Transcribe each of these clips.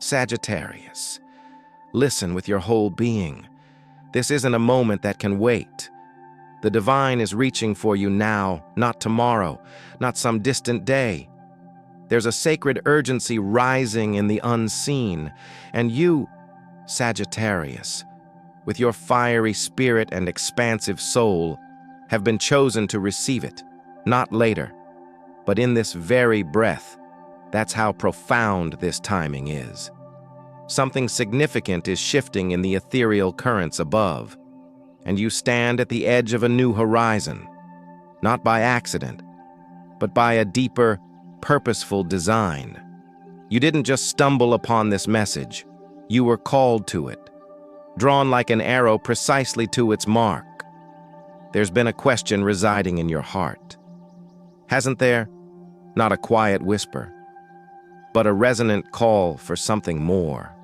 Sagittarius, listen with your whole being. This isn't a moment that can wait. The divine is reaching for you now, not tomorrow, not some distant day. There's a sacred urgency rising in the unseen, and you, Sagittarius, with your fiery spirit and expansive soul, have been chosen to receive it, not later, but in this very breath. That's how profound this timing is. Something significant is shifting in the ethereal currents above, and you stand at the edge of a new horizon, not by accident, but by a deeper, purposeful design. You didn't just stumble upon this message, you were called to it, drawn like an arrow precisely to its mark. There's been a question residing in your heart. Hasn't there? Not a quiet whisper, but a resonant call for something more.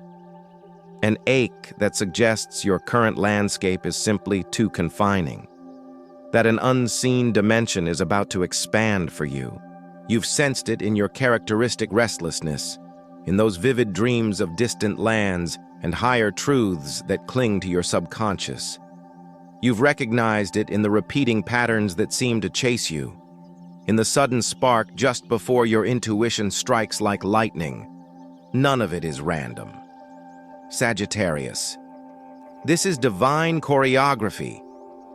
An ache that suggests your current landscape is simply too confining, that an unseen dimension is about to expand for you. You've sensed it in your characteristic restlessness, in those vivid dreams of distant lands and higher truths that cling to your subconscious. You've recognized it in the repeating patterns that seem to chase you, in the sudden spark just before your intuition strikes like lightning. None of it is random. Sagittarius, this is divine choreography.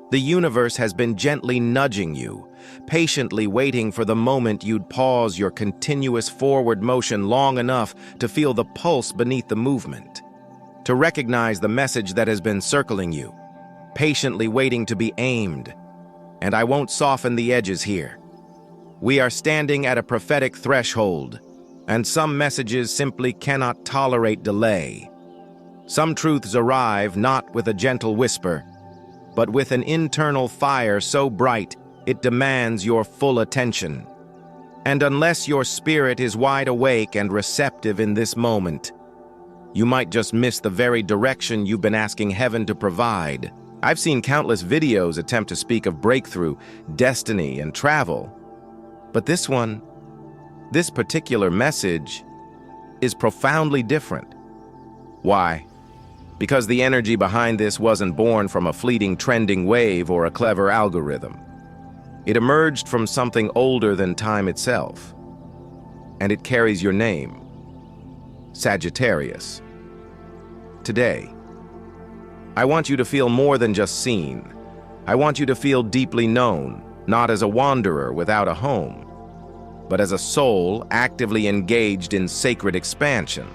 The universe has been gently nudging you, patiently waiting for the moment you'd pause your continuous forward motion long enough to feel the pulse beneath the movement, to recognize the message that has been circling you, patiently waiting to be aimed. And I won't soften the edges here. We are standing at a prophetic threshold, and some messages simply cannot tolerate delay. Some truths arrive not with a gentle whisper, but with an internal fire so bright it demands your full attention. And unless your spirit is wide awake and receptive in this moment, you might just miss the very direction you've been asking heaven to provide. I've seen countless videos attempt to speak of breakthrough, destiny, and travel. But this particular message is profoundly different. Why? Because the energy behind this wasn't born from a fleeting trending wave or a clever algorithm. It emerged from something older than time itself, and it carries your name, Sagittarius. Today, I want you to feel more than just seen. I want you to feel deeply known, not as a wanderer without a home, but as a soul actively engaged in sacred expansion.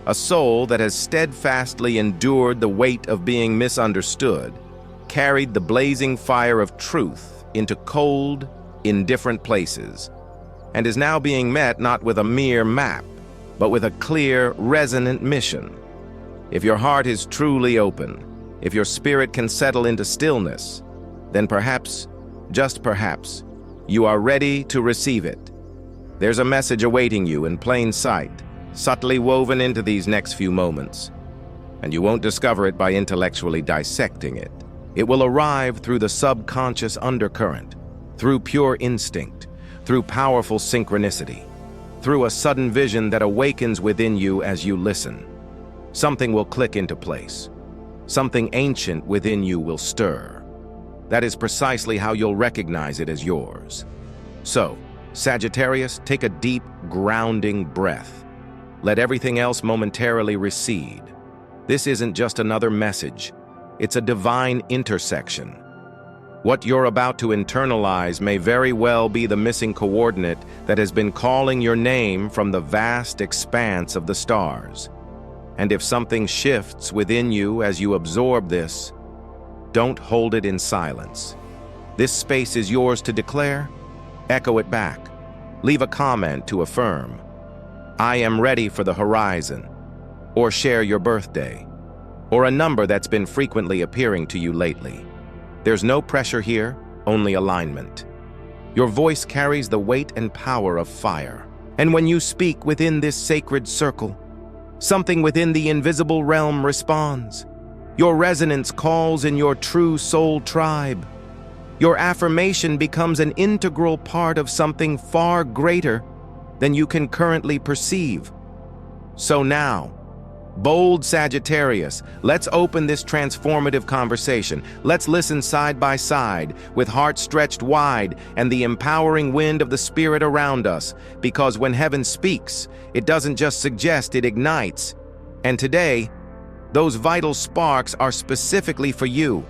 A soul that has steadfastly endured the weight of being misunderstood, carried the blazing fire of truth into cold, indifferent places, and is now being met not with a mere map, but with a clear, resonant mission. If your heart is truly open, if your spirit can settle into stillness, then perhaps, just perhaps, you are ready to receive it. There's a message awaiting you in plain sight, subtly woven into these next few moments, and you won't discover it by intellectually dissecting it. It will arrive through the subconscious undercurrent, through pure instinct, through powerful synchronicity, through a sudden vision that awakens within you as you listen. Something will click into place. Something ancient within you will stir. That is precisely how you'll recognize it as yours. So, Sagittarius, take a deep, grounding breath. Let everything else momentarily recede. This isn't just another message. It's a divine intersection. What you're about to internalize may very well be the missing coordinate that has been calling your name from the vast expanse of the stars. And if something shifts within you as you absorb this, don't hold it in silence. This space is yours to declare. Echo it back. Leave a comment to affirm, "I am ready for the horizon," or share your birthday, or a number that's been frequently appearing to you lately. There's no pressure here, only alignment. Your voice carries the weight and power of fire. And when you speak within this sacred circle, something within the invisible realm responds. Your resonance calls in your true soul tribe. Your affirmation becomes an integral part of something far greater than you can currently perceive. So now, Bold Sagittarius, let's open this transformative conversation. Let's listen side by side, with hearts stretched wide and the empowering wind of the Spirit around us, because when heaven speaks, it doesn't just suggest, it ignites. And today, those vital sparks are specifically for you.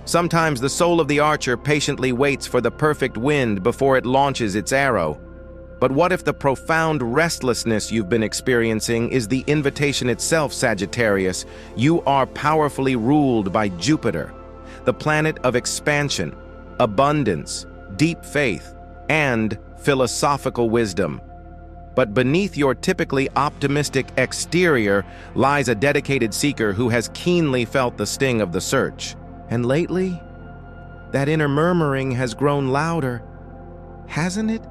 Sometimes the soul of the archer patiently waits for the perfect wind before it launches its arrow. But what if the profound restlessness you've been experiencing is the invitation itself, Sagittarius? You are powerfully ruled by Jupiter, the planet of expansion, abundance, deep faith, and philosophical wisdom. But beneath your typically optimistic exterior lies a dedicated seeker who has keenly felt the sting of the search. And lately, that inner murmuring has grown louder, hasn't it?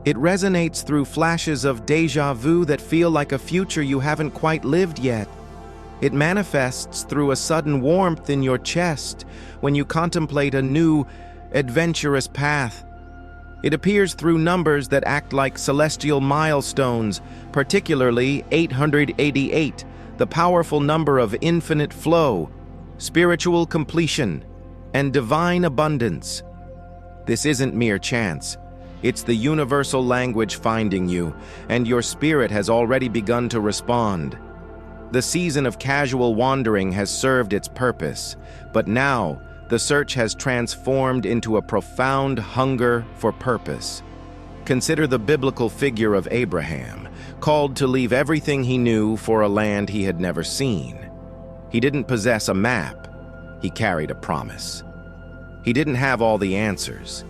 It resonates through flashes of déjà vu that feel like a future you haven't quite lived yet. It manifests through a sudden warmth in your chest when you contemplate a new, adventurous path. It appears through numbers that act like celestial milestones, particularly 888, the powerful number of infinite flow, spiritual completion, and divine abundance. This isn't mere chance. It's the universal language finding you, and your spirit has already begun to respond. The season of casual wandering has served its purpose, but now the search has transformed into a profound hunger for purpose. Consider the biblical figure of Abraham, called to leave everything he knew for a land he had never seen. He didn't possess a map, he carried a promise. He didn't have all the answers.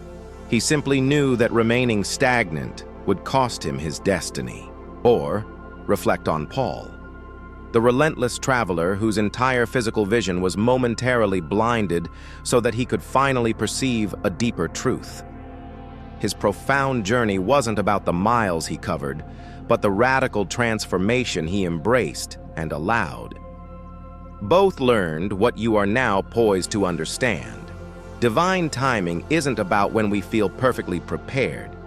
He simply knew that remaining stagnant would cost him his destiny. Or reflect on Paul, the relentless traveler whose entire physical vision was momentarily blinded so that he could finally perceive a deeper truth. His profound journey wasn't about the miles he covered, but the radical transformation he embraced and allowed. Both learned what you are now poised to understand. Divine timing isn't about when we feel perfectly prepared.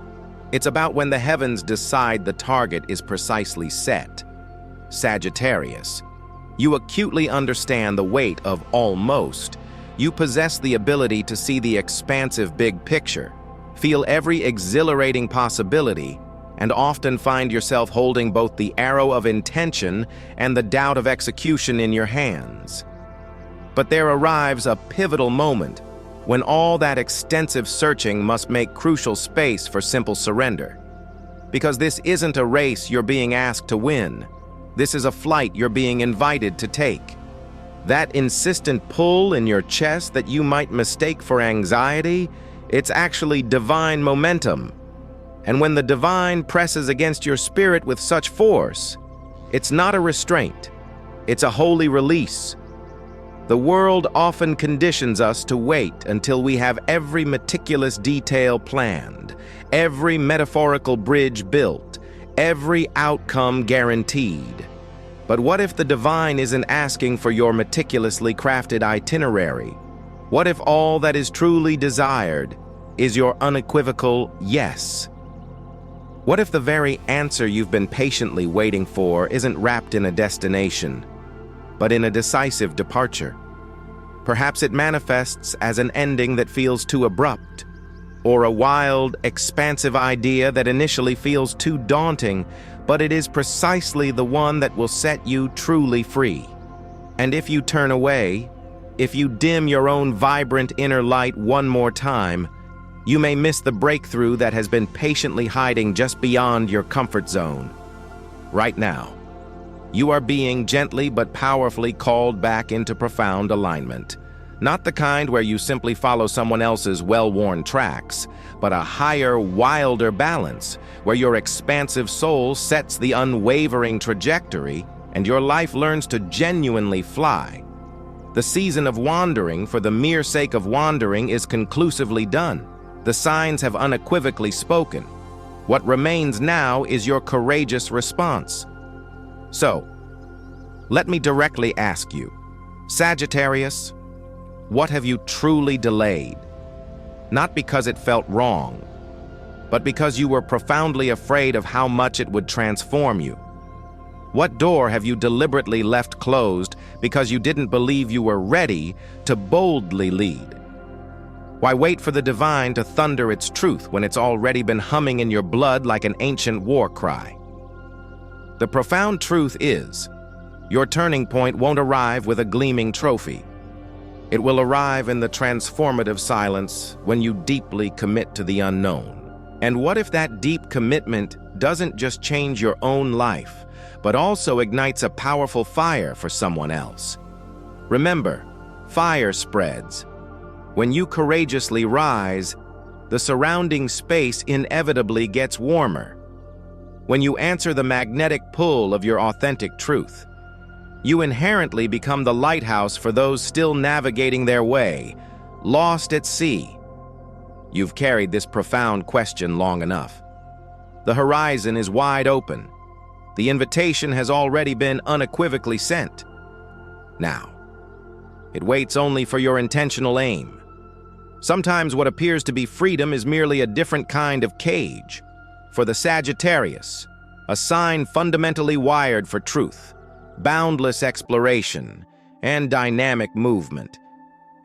It's about when the heavens decide the target is precisely set. Sagittarius, you acutely understand the weight of almost. You possess the ability to see the expansive big picture, feel every exhilarating possibility, and often find yourself holding both the arrow of intention and the doubt of execution in your hands. But there arrives a pivotal moment when all that extensive searching must make crucial space for simple surrender. Because this isn't a race you're being asked to win. This is a flight you're being invited to take. That insistent pull in your chest that you might mistake for anxiety, it's actually divine momentum. And when the divine presses against your spirit with such force, it's not a restraint, it's a holy release. The world often conditions us to wait until we have every meticulous detail planned, every metaphorical bridge built, every outcome guaranteed. But what if the divine isn't asking for your meticulously crafted itinerary? What if all that is truly desired is your unequivocal yes? What if the very answer you've been patiently waiting for isn't wrapped in a destination, but in a decisive departure? Perhaps it manifests as an ending that feels too abrupt, or a wild, expansive idea that initially feels too daunting, but it is precisely the one that will set you truly free. And if you turn away, if you dim your own vibrant inner light one more time, you may miss the breakthrough that has been patiently hiding just beyond your comfort zone. Right now, you are being gently but powerfully called back into profound alignment. Not the kind where you simply follow someone else's well-worn tracks, but a higher, wilder balance, where your expansive soul sets the unwavering trajectory and your life learns to genuinely fly. The season of wandering for the mere sake of wandering is conclusively done. The signs have unequivocally spoken. What remains now is your courageous response. So, let me directly ask you, Sagittarius, what have you truly delayed? Not because it felt wrong, but because you were profoundly afraid of how much it would transform you. What door have you deliberately left closed because you didn't believe you were ready to boldly lead? Why wait for the divine to thunder its truth when it's already been humming in your blood like an ancient war cry? The profound truth is, your turning point won't arrive with a gleaming trophy. It will arrive in the transformative silence when you deeply commit to the unknown. And what if that deep commitment doesn't just change your own life, but also ignites a powerful fire for someone else? Remember, fire spreads. When you courageously rise, the surrounding space inevitably gets warmer. When you answer the magnetic pull of your authentic truth, you inherently become the lighthouse for those still navigating their way, lost at sea. You've carried this profound question long enough. The horizon is wide open. The invitation has already been unequivocally sent. Now, it waits only for your intentional aim. Sometimes what appears to be freedom is merely a different kind of cage. For the Sagittarius, a sign fundamentally wired for truth, boundless exploration, and dynamic movement.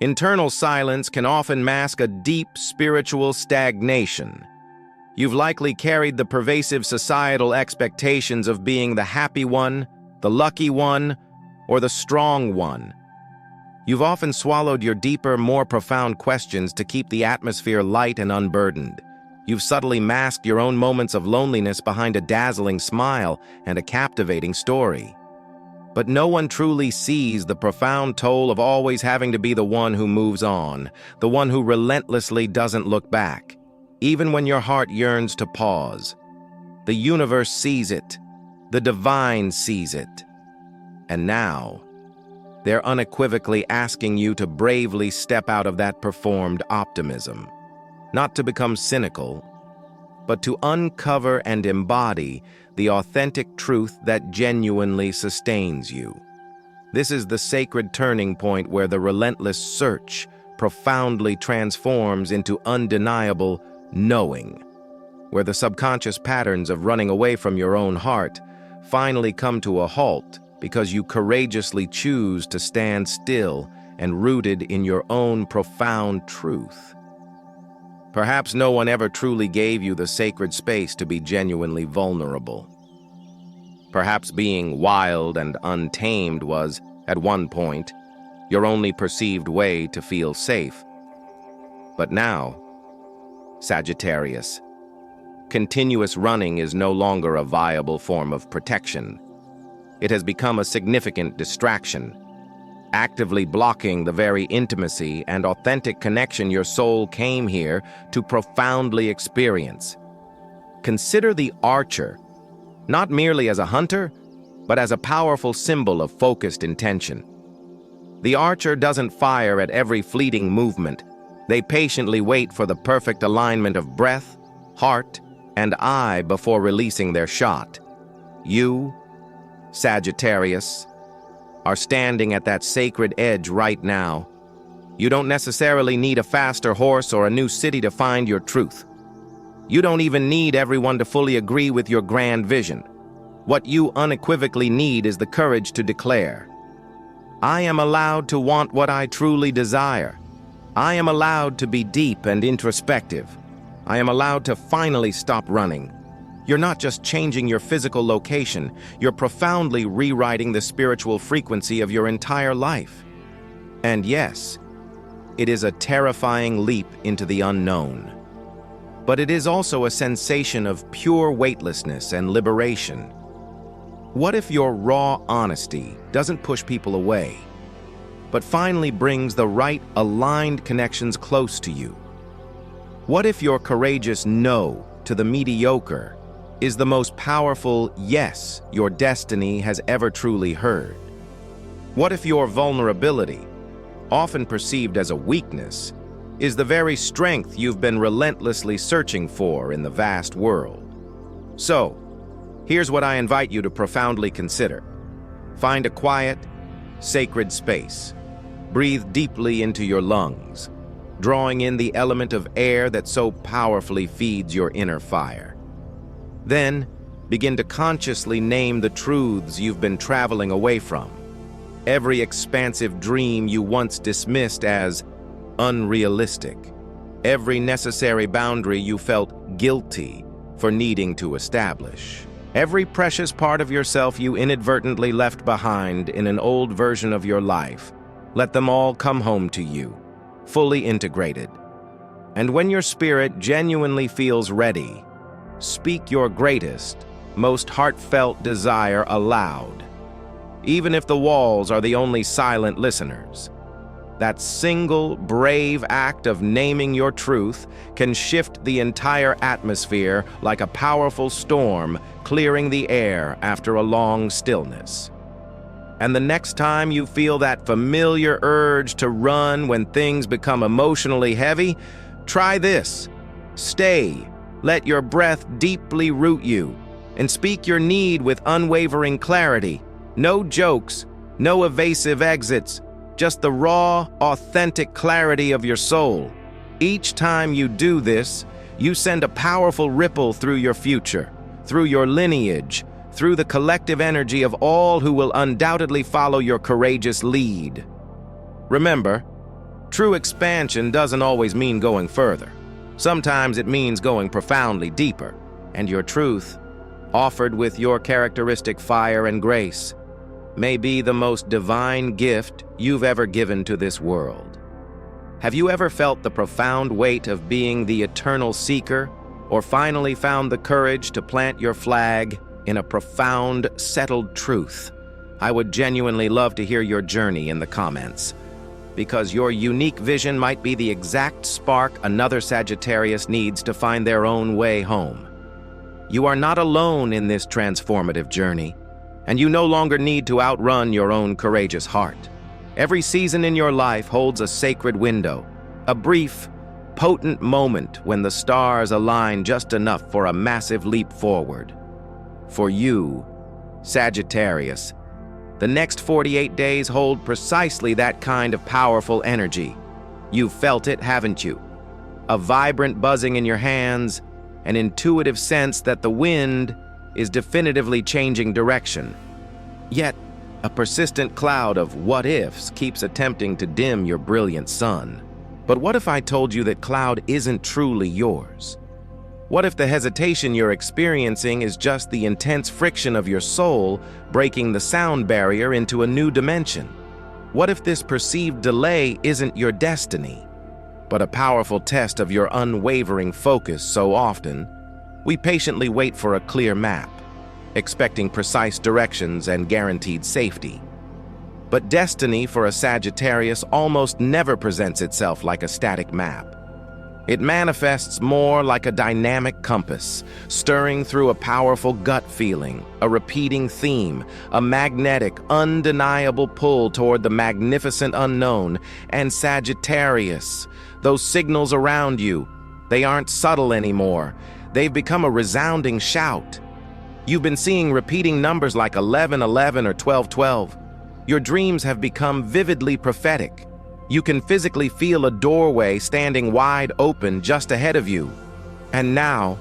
Internal silence can often mask a deep spiritual stagnation. You've likely carried the pervasive societal expectations of being the happy one, the lucky one, or the strong one. You've often swallowed your deeper, more profound questions to keep the atmosphere light and unburdened. You've subtly masked your own moments of loneliness behind a dazzling smile and a captivating story. But no one truly sees the profound toll of always having to be the one who moves on, the one who relentlessly doesn't look back, even when your heart yearns to pause. The universe sees it. The divine sees it. And now, they're unequivocally asking you to bravely step out of that performed optimism, not to become cynical, but to uncover and embody the authentic truth that genuinely sustains you. This is the sacred turning point where the relentless search profoundly transforms into undeniable knowing, where the subconscious patterns of running away from your own heart finally come to a halt because you courageously choose to stand still and rooted in your own profound truth. Perhaps no one ever truly gave you the sacred space to be genuinely vulnerable. Perhaps being wild and untamed was, at one point, your only perceived way to feel safe. But now, Sagittarius, continuous running is no longer a viable form of protection. It has become a significant distraction, actively blocking the very intimacy and authentic connection your soul came here to profoundly experience. Consider the archer, not merely as a hunter, but as a powerful symbol of focused intention. The archer doesn't fire at every fleeting movement. They patiently wait for the perfect alignment of breath, heart, and eye before releasing their shot. You, Sagittarius, are standing at that sacred edge right now. You don't necessarily need a faster horse or a new city to find your truth. You don't even need everyone to fully agree with your grand vision. What you unequivocally need is the courage to declare, I am allowed to want what I truly desire. I am allowed to be deep and introspective. I am allowed to finally stop running. You're not just changing your physical location, you're profoundly rewriting the spiritual frequency of your entire life. And yes, it is a terrifying leap into the unknown. But it is also a sensation of pure weightlessness and liberation. What if your raw honesty doesn't push people away, but finally brings the right aligned connections close to you? What if your courageous no to the mediocre is the most powerful yes your destiny has ever truly heard? What if your vulnerability, often perceived as a weakness, is the very strength you've been relentlessly searching for in the vast world? So, here's what I invite you to profoundly consider. Find a quiet, sacred space. Breathe deeply into your lungs, drawing in the element of air that so powerfully feeds your inner fire. Then, Begin to consciously name the truths you've been traveling away from. Every expansive dream you once dismissed as unrealistic. Every necessary boundary you felt guilty for needing to establish. Every precious part of yourself you inadvertently left behind in an old version of your life. Let them all come home to you, fully integrated. And when your spirit genuinely feels ready, speak your greatest, most heartfelt desire aloud, even if the walls are the only silent listeners. That single, brave act of naming your truth can shift the entire atmosphere like a powerful storm clearing the air after a long stillness. And the next time you feel that familiar urge to run when things become emotionally heavy, try this. Stay, let your breath deeply root you, and speak your need with unwavering clarity. No jokes, no evasive exits, just the raw, authentic clarity of your soul. Each time you do this, you send a powerful ripple through your future, through your lineage, through the collective energy of all who will undoubtedly follow your courageous lead. Remember, true expansion doesn't always mean going further. Sometimes it means going profoundly deeper, and your truth, offered with your characteristic fire and grace, may be the most divine gift you've ever given to this world. Have you ever felt the profound weight of being the eternal seeker, or finally found the courage to plant your flag in a profound, settled truth? I would genuinely love to hear your journey in the comments, because your unique vision might be the exact spark another Sagittarius needs to find their own way home. You are not alone in this transformative journey, and you no longer need to outrun your own courageous heart. Every season in your life holds a sacred window, a brief, potent moment when the stars align just enough for a massive leap forward. For you, Sagittarius, the next 48 days hold precisely that kind of powerful energy. You've felt it, haven't you? A vibrant buzzing in your hands, an intuitive sense that the wind is definitively changing direction. Yet, a persistent cloud of what-ifs keeps attempting to dim your brilliant sun. But what if I told you that cloud isn't truly yours? What if the hesitation you're experiencing is just the intense friction of your soul breaking the sound barrier into a new dimension? What if this perceived delay isn't your destiny, but a powerful test of your unwavering focus? So often, we patiently wait for a clear map, expecting precise directions and guaranteed safety. But destiny for a Sagittarius almost never presents itself like a static map. It manifests more like a dynamic compass, stirring through a powerful gut feeling, a repeating theme, a magnetic, undeniable pull toward the magnificent unknown. And Sagittarius, those signals around you, they aren't subtle anymore. They've become a resounding shout. You've been seeing repeating numbers like 1111 or 1212. Your dreams have become vividly prophetic. You can physically feel a doorway standing wide open just ahead of you. And now,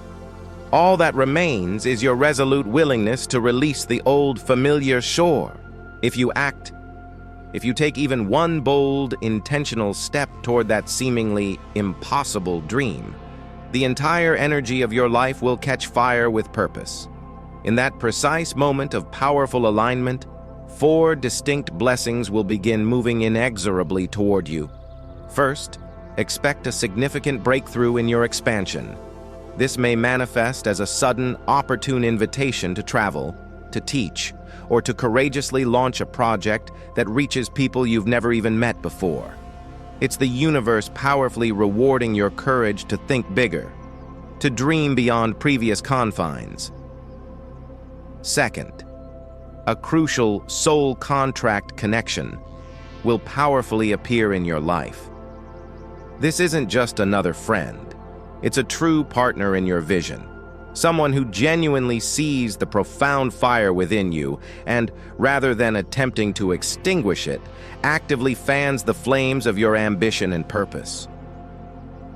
all that remains is your resolute willingness to release the old familiar shore. If you take even one bold, intentional step toward that seemingly impossible dream, the entire energy of your life will catch fire with purpose. In that precise moment of powerful alignment, 4 distinct blessings will begin moving inexorably toward you. First, expect a significant breakthrough in your expansion. This may manifest as a sudden, opportune invitation to travel, to teach, or to courageously launch a project that reaches people you've never even met before. It's the universe powerfully rewarding your courage to think bigger, to dream beyond previous confines. Second, a crucial soul contract connection will powerfully appear in your life. This isn't just another friend. It's a true partner in your vision, someone who genuinely sees the profound fire within you and, rather than attempting to extinguish it, actively fans the flames of your ambition and purpose.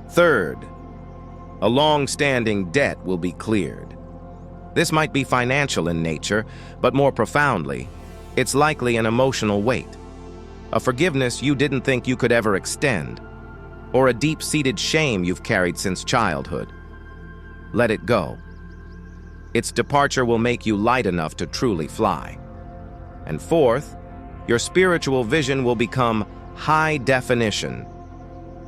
Third, a long-standing debt will be cleared. This might be financial in nature, but more profoundly, it's likely an emotional weight. A forgiveness you didn't think you could ever extend, or a deep-seated shame you've carried since childhood. Let it go. Its departure will make you light enough to truly fly. And fourth, your spiritual vision will become high definition.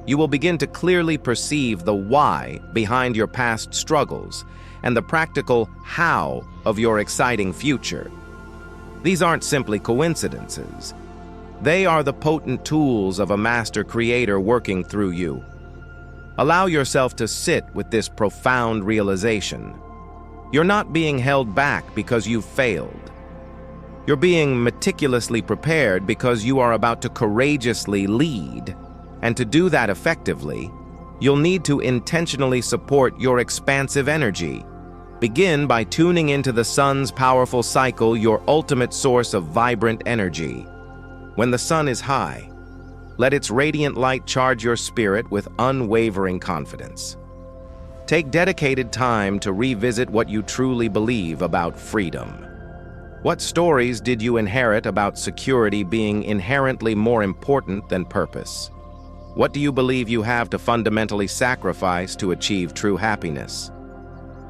You will begin to clearly perceive the why behind your past struggles and the practical how of your exciting future. These aren't simply coincidences. They are the potent tools of a master creator working through you. Allow yourself to sit with this profound realization. You're not being held back because you've failed. You're being meticulously prepared because you are about to courageously lead. And to do that effectively, you'll need to intentionally support your expansive energy. Begin by tuning into the sun's powerful cycle, your ultimate source of vibrant energy. When the sun is high, let its radiant light charge your spirit with unwavering confidence. Take dedicated time to revisit what you truly believe about freedom. What stories did you inherit about security being inherently more important than purpose? What do you believe you have to fundamentally sacrifice to achieve true happiness?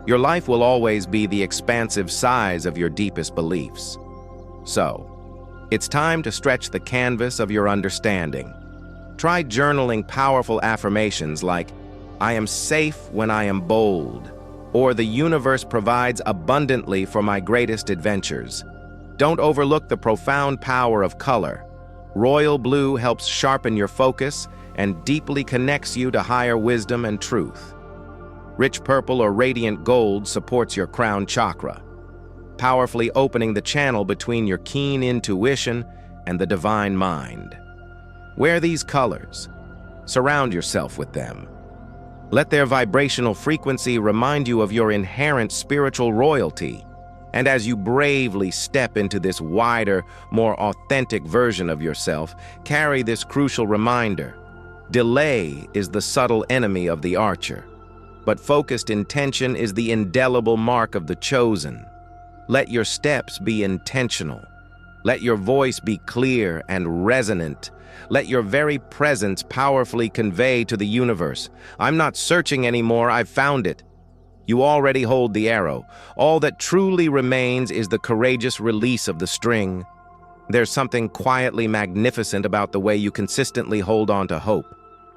Your life will always be the expansive size of your deepest beliefs. So, it's time to stretch the canvas of your understanding. Try journaling powerful affirmations like, "I am safe when I am bold," or "The universe provides abundantly for my greatest adventures." Don't overlook the profound power of color. Royal blue helps sharpen your focus and deeply connects you to higher wisdom and truth. Rich purple or radiant gold supports your crown chakra, powerfully opening the channel between your keen intuition and the divine mind. Wear these colors. Surround yourself with them. Let their vibrational frequency remind you of your inherent spiritual royalty. And as you bravely step into this wider, more authentic version of yourself, carry this crucial reminder. Delay is the subtle enemy of the archer, but focused intention is the indelible mark of the chosen. Let your steps be intentional. Let your voice be clear and resonant. Let your very presence powerfully convey to the universe, "I'm not searching anymore, I've found it." You already hold the arrow. All that truly remains is the courageous release of the string. There's something quietly magnificent about the way you consistently hold on to hope.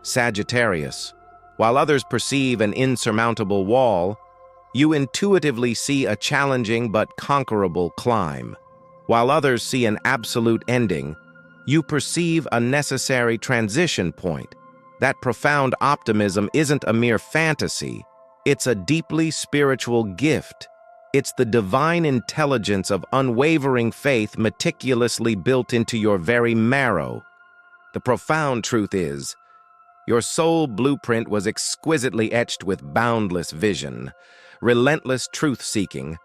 Sagittarius, while others perceive an insurmountable wall, you intuitively see a challenging but conquerable climb. While others see an absolute ending, you perceive a necessary transition point. That profound optimism isn't a mere fantasy. It's a deeply spiritual gift. It's the divine intelligence of unwavering faith meticulously built into your very marrow. The profound truth is, your soul blueprint was exquisitely etched with boundless vision, relentless truth-seeking,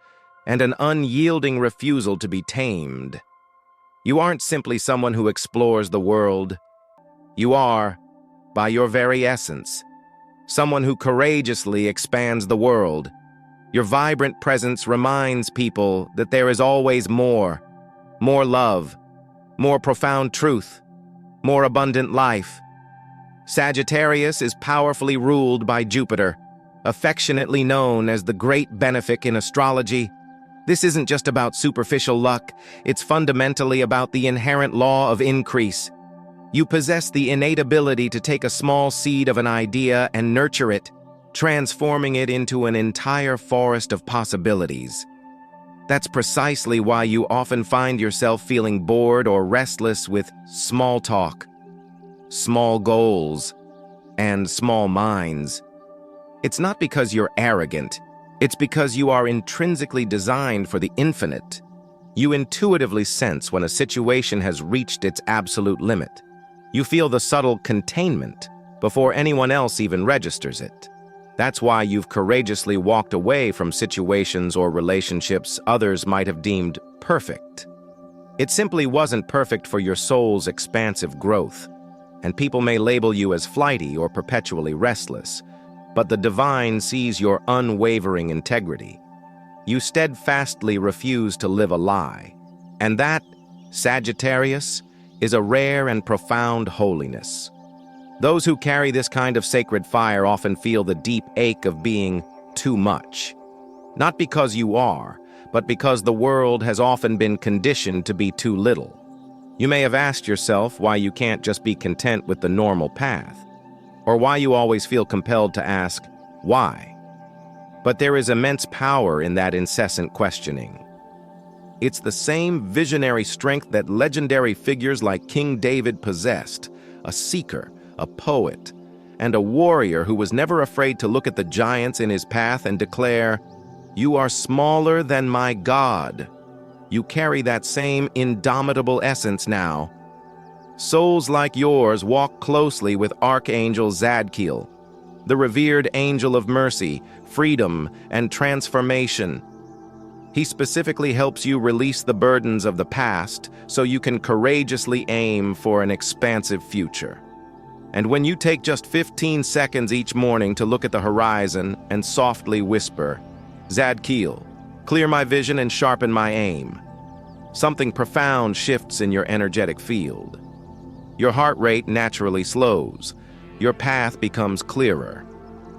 and an unyielding refusal to be tamed. You aren't simply someone who explores the world. You are, by your very essence, someone who courageously expands the world. Your vibrant presence reminds people that there is always more love, more profound truth, more abundant life. Sagittarius is powerfully ruled by Jupiter, affectionately known as the Great Benefic in astrology. This isn't just about superficial luck, it's fundamentally about the inherent law of increase. You possess the innate ability to take a small seed of an idea and nurture it, transforming it into an entire forest of possibilities. That's precisely why you often find yourself feeling bored or restless with small talk, small goals, and small minds. It's not because you're arrogant, it's because you are intrinsically designed for the infinite. You intuitively sense when a situation has reached its absolute limit. You feel the subtle containment before anyone else even registers it. That's why you've courageously walked away from situations or relationships others might have deemed perfect. It simply wasn't perfect for your soul's expansive growth, and people may label you as flighty or perpetually restless, but the divine sees your unwavering integrity. You steadfastly refuse to live a lie. And that, Sagittarius, is a rare and profound holiness. Those who carry this kind of sacred fire often feel the deep ache of being too much. Not because you are, but because the world has often been conditioned to be too little. You may have asked yourself why you can't just be content with the normal path, or why you always feel compelled to ask, why? But there is immense power in that incessant questioning. It's the same visionary strength that legendary figures like King David possessed, a seeker, a poet, and a warrior who was never afraid to look at the giants in his path and declare, "You are smaller than my God." You carry that same indomitable essence now. Souls like yours walk closely with Archangel Zadkiel, the revered angel of mercy, freedom, and transformation. He specifically helps you release the burdens of the past so you can courageously aim for an expansive future. And when you take just 15 seconds each morning to look at the horizon and softly whisper, "Zadkiel, clear my vision and sharpen my aim," something profound shifts in your energetic field. Your heart rate naturally slows, your path becomes clearer,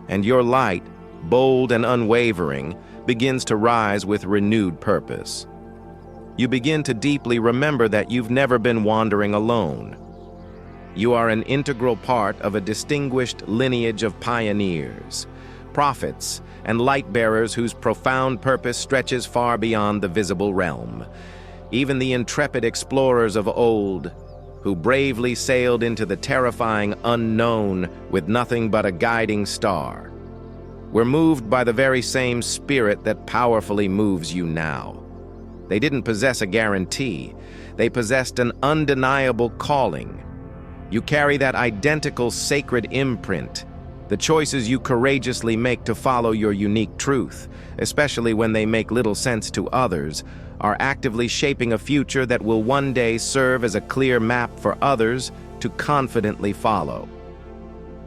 and your light, bold and unwavering, begins to rise with renewed purpose. You begin to deeply remember that you've never been wandering alone. You are an integral part of a distinguished lineage of pioneers, prophets, and light-bearers whose profound purpose stretches far beyond the visible realm. Even the intrepid explorers of old, who bravely sailed into the terrifying unknown with nothing but a guiding star, were moved by the very same spirit that powerfully moves you now. They didn't possess a guarantee. They possessed an undeniable calling. You carry that identical sacred imprint. The choices you courageously make to follow your unique truth, especially when they make little sense to others, are actively shaping a future that will one day serve as a clear map for others to confidently follow.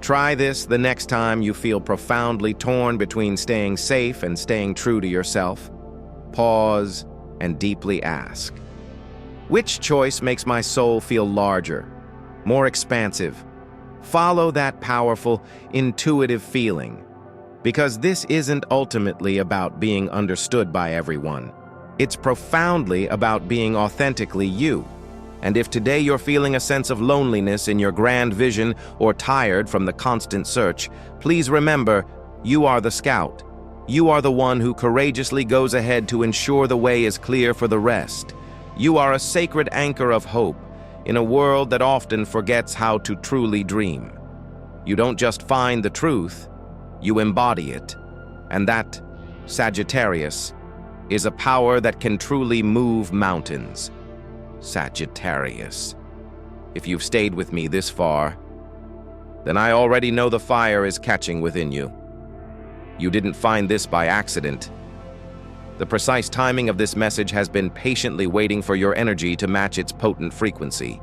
Try this the next time you feel profoundly torn between staying safe and staying true to yourself. Pause and deeply ask, which choice makes my soul feel larger, more expansive? Follow that powerful, intuitive feeling, because this isn't ultimately about being understood by everyone. It's profoundly about being authentically you. And if today you're feeling a sense of loneliness in your grand vision or tired from the constant search, please remember, you are the scout. You are the one who courageously goes ahead to ensure the way is clear for the rest. You are a sacred anchor of hope in a world that often forgets how to truly dream. You don't just find the truth, you embody it. And that, Sagittarius, is a power that can truly move mountains. Sagittarius. If you've stayed with me this far, then I already know the fire is catching within you. You didn't find this by accident. The precise timing of this message has been patiently waiting for your energy to match its potent frequency,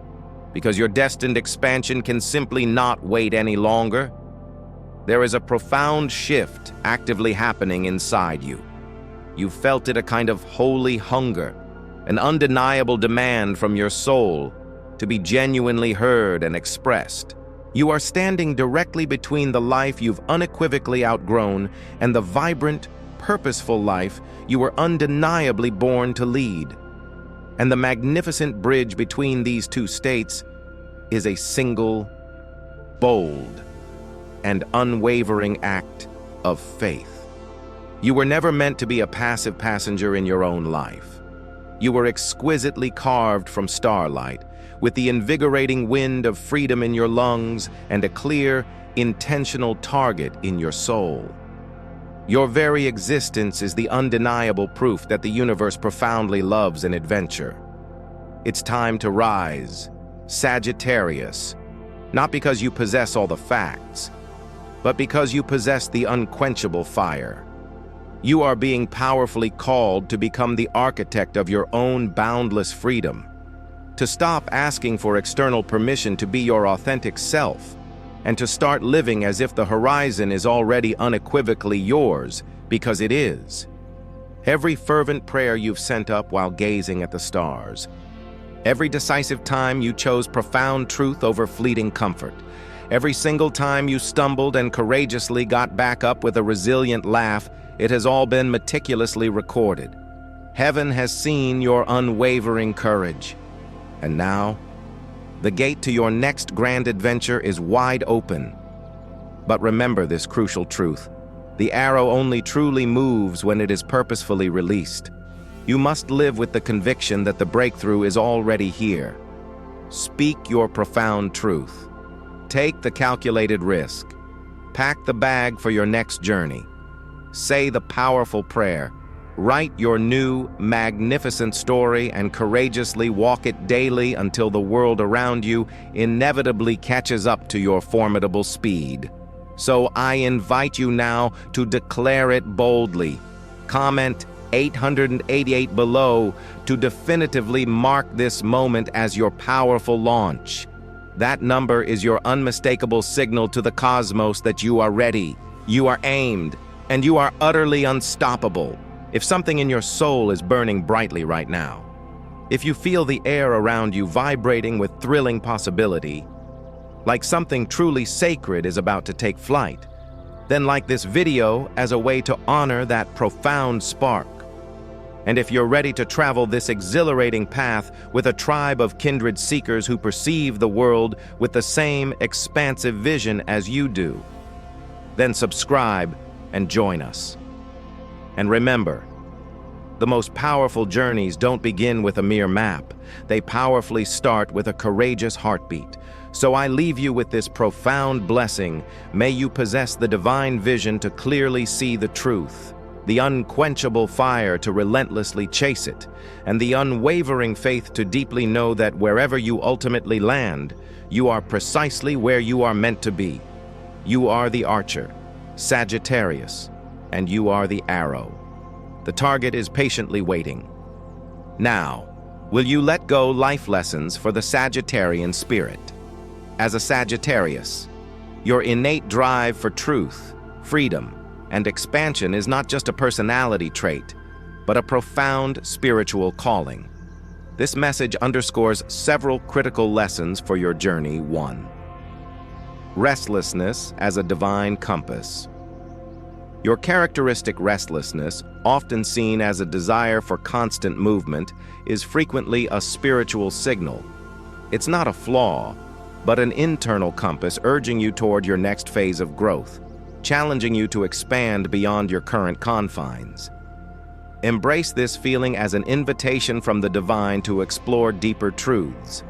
because your destined expansion can simply not wait any longer. There is a profound shift actively happening inside you. You felt it, a kind of holy hunger, an undeniable demand from your soul to be genuinely heard and expressed. You are standing directly between the life you've unequivocally outgrown and the vibrant, purposeful life you were undeniably born to lead. And the magnificent bridge between these two states is a single, bold, and unwavering act of faith. You were never meant to be a passive passenger in your own life. You were exquisitely carved from starlight, with the invigorating wind of freedom in your lungs and a clear, intentional target in your soul. Your very existence is the undeniable proof that the universe profoundly loves an adventure. It's time to rise, Sagittarius, not because you possess all the facts, but because you possess the unquenchable fire. You are being powerfully called to become the architect of your own boundless freedom, to stop asking for external permission to be your authentic self, and to start living as if the horizon is already unequivocally yours, because it is. Every fervent prayer you've sent up while gazing at the stars. Every decisive time you chose profound truth over fleeting comfort. Every single time you stumbled and courageously got back up with a resilient laugh, it has all been meticulously recorded. Heaven has seen your unwavering courage. And now, the gate to your next grand adventure is wide open. But remember this crucial truth. The arrow only truly moves when it is purposefully released. You must live with the conviction that the breakthrough is already here. Speak your profound truth. Take the calculated risk. Pack the bag for your next journey. Say the powerful prayer. Write your new, magnificent story and courageously walk it daily until the world around you inevitably catches up to your formidable speed. So I invite you now to declare it boldly. Comment 888 below to definitively mark this moment as your powerful launch. That number is your unmistakable signal to the cosmos that you are ready, you are aimed, and you are utterly unstoppable. If something in your soul is burning brightly right now, if you feel the air around you vibrating with thrilling possibility, like something truly sacred is about to take flight, then like this video as a way to honor that profound spark. And if you're ready to travel this exhilarating path with a tribe of kindred seekers who perceive the world with the same expansive vision as you do, then subscribe and join us. And remember, the most powerful journeys don't begin with a mere map. They powerfully start with a courageous heartbeat. So I leave you with this profound blessing. May you possess the divine vision to clearly see the truth, the unquenchable fire to relentlessly chase it, and the unwavering faith to deeply know that wherever you ultimately land, you are precisely where you are meant to be. You are the archer, Sagittarius, and you are the arrow. The target is patiently waiting. Now, will you let go life lessons for the Sagittarian spirit? As a Sagittarius, your innate drive for truth, freedom, and expansion is not just a personality trait, but a profound spiritual calling. This message underscores several critical lessons for your journey. 1. Restlessness as a divine compass. Your characteristic restlessness, often seen as a desire for constant movement, is frequently a spiritual signal. It's not a flaw, but an internal compass urging you toward your next phase of growth, challenging you to expand beyond your current confines. Embrace this feeling as an invitation from the divine to explore deeper truths,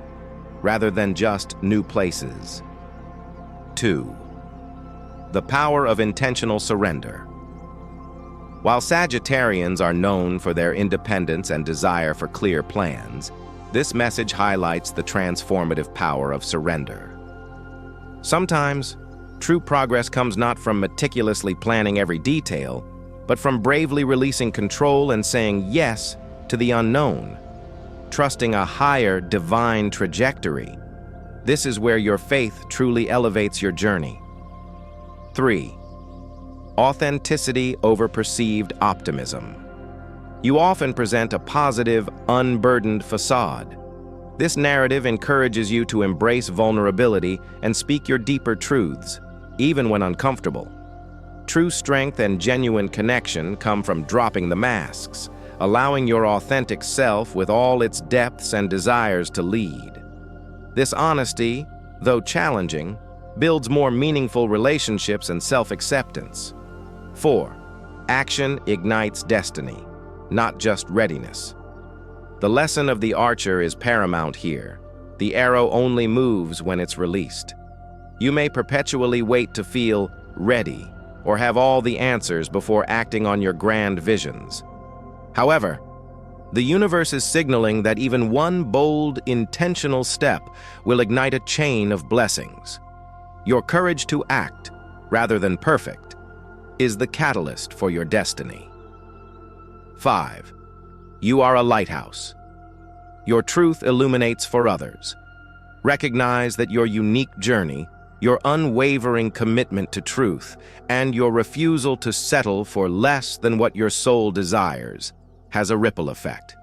rather than just new places. 2. The power of intentional surrender. While Sagittarians are known for their independence and desire for clear plans, this message highlights the transformative power of surrender. Sometimes, true progress comes not from meticulously planning every detail, but from bravely releasing control and saying yes to the unknown, trusting a higher divine trajectory. This is where your faith truly elevates your journey. 3. Authenticity over perceived optimism. You often present a positive, unburdened facade. This narrative encourages you to embrace vulnerability and speak your deeper truths, even when uncomfortable. True strength and genuine connection come from dropping the masks, allowing your authentic self with all its depths and desires to lead. This honesty, though challenging, builds more meaningful relationships and self-acceptance. 4. Action ignites destiny, not just readiness. The lesson of the archer is paramount here. The arrow only moves when it's released. You may perpetually wait to feel ready or have all the answers before acting on your grand visions. However, the universe is signaling that even one bold, intentional step will ignite a chain of blessings. Your courage to act, rather than perfect, is the catalyst for your destiny. 5. You are a lighthouse. Your truth illuminates for others. Recognize that your unique journey, Your unwavering commitment to truth and your refusal to settle for less than what your soul desires has a ripple effect.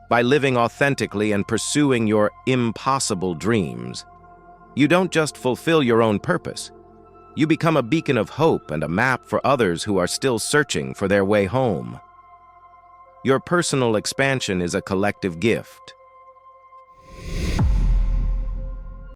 By living authentically and pursuing your impossible dreams, you don't just fulfill your own purpose. You become a beacon of hope and a map for others who are still searching for their way home. Your personal expansion is a collective gift,